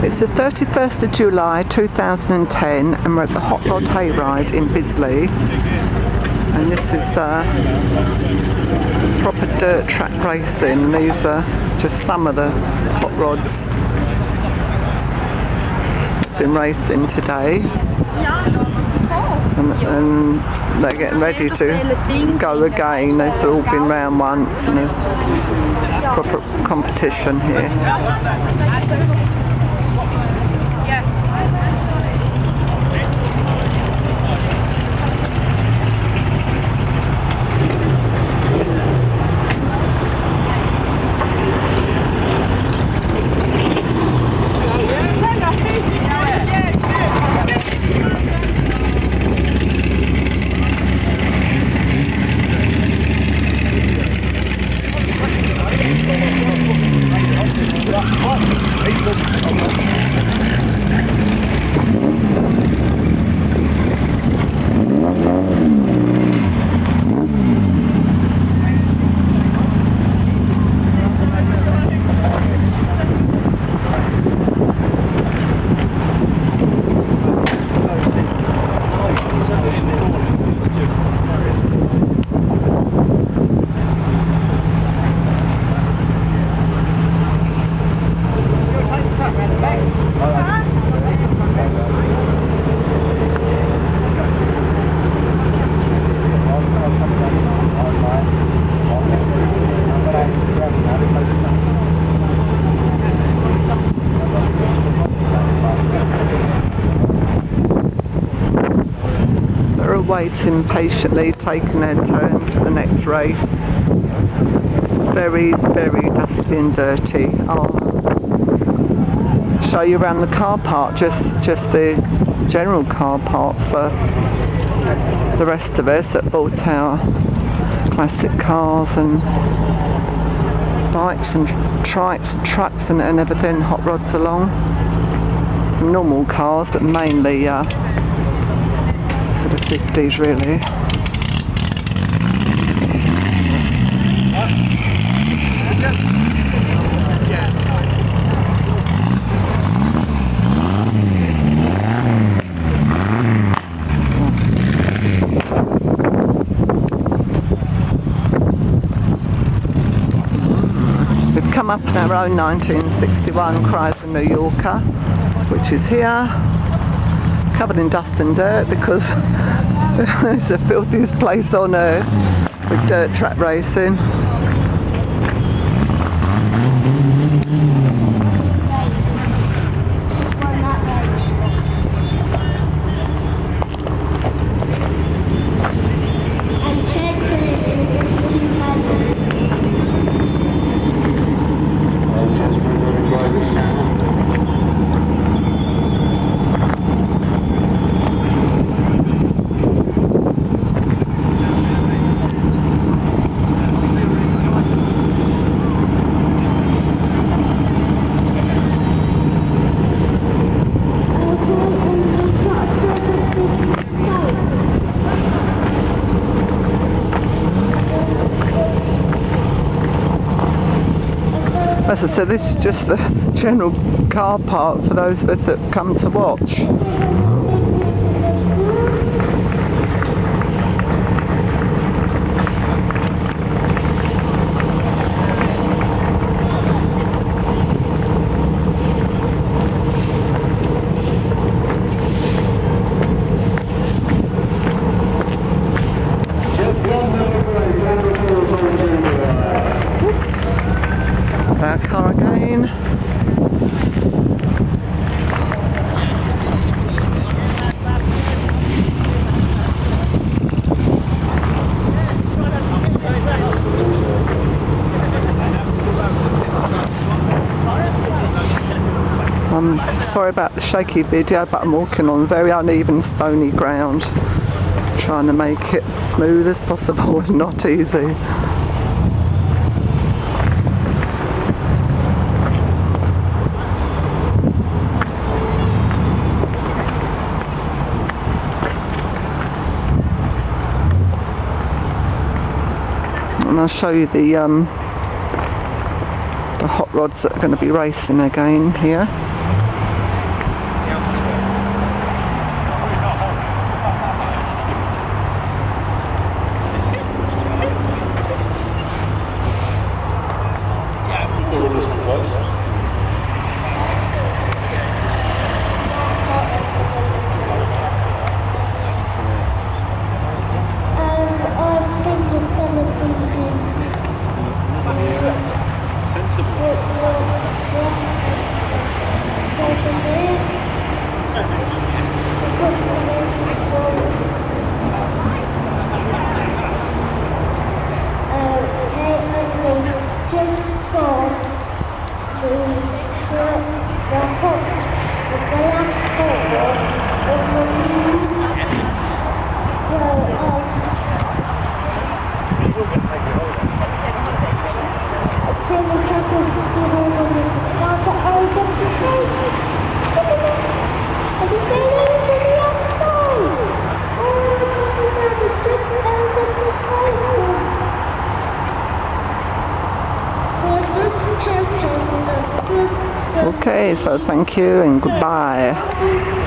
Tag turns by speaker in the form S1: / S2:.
S1: It's the 31st of July 2010 and we're at the Hotrod Hayride in Bisley, and this is proper dirt track racing. These are just some of the hot rods been racing today, and they're getting ready to go again. They've all been round once and there's proper competition here. Waiting patiently, taking their turn for the next race. Very, very dusty and dirty. I'll show you around the car park, just the general car park for the rest of us that bought our classic cars and bikes and trikes and trucks and everything, hot rods along. Some normal cars, but mainly the 50s really. We've come up in our own 1961 Chrysler New Yorker, which is here, covered in dust and dirt because it's the filthiest place on earth with dirt track racing. As I said, this is just the general car park for those of us that come to watch. Our car again. I'm sorry about the shaky video, but I'm walking on very uneven stony ground, trying to make it smooth as possible and not easy. And I'll show you the hot rods that are going to be racing again here. Okay, so thank you and goodbye.